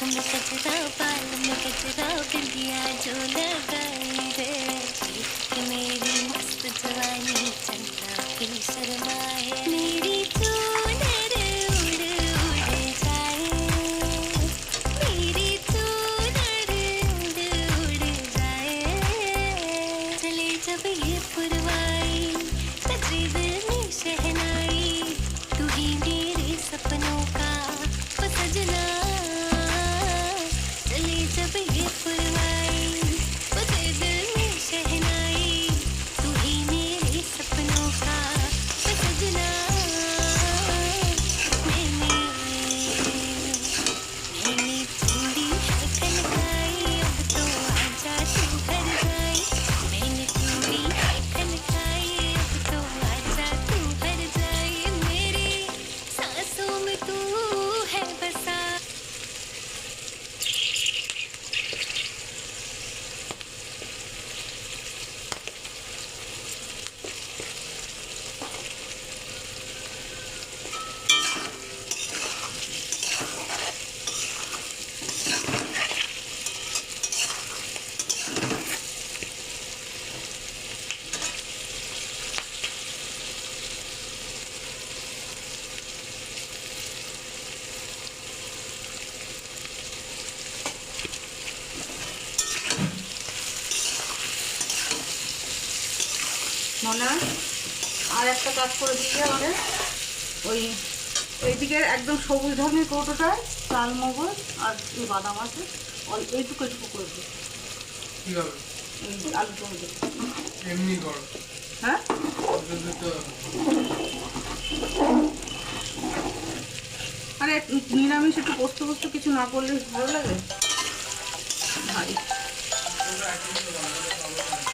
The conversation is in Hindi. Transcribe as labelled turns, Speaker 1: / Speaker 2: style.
Speaker 1: में कचरा बाल में कचरा बिंदिया जो लगाई रे कि मेरी मस्त जवानी चंदा की शर्माए मेरी चूनर उड़ उड़ जाए मेरी चूनर उड़ उड़ जाए चले जब ये पुरवाई सजे दिल में शहनाई तू ही मेरे सपनों का वो सजना चले जब ये पुरवाई सजे दिल में शहनाई तू ही मेरे सपनों का वो सजना मैंने मैंने थोड़ी है कनकाई अब तो आजा तू घर जाए मैंने थोड़ी है कनकाई अब तो आजा तू घर जाए मेरी सांसों में तू है बसा
Speaker 2: মনে আর একটা কাজ করে দিচ্ছি আমাদের ওই এইদিকে একদম সবুজ ধরনের কৌটোটায় চাল মগজ আর এই বাদাম আছে এইটুকু এইটুকু করে দিই
Speaker 3: কিভাবে
Speaker 2: এই আলু টমেটো
Speaker 3: এমনি করো
Speaker 2: হ্যাঁ
Speaker 3: যদি তো
Speaker 2: আরে নিরামিষ একটু পোস্ত পোস্ত কিছু না করলে ভালো লাগে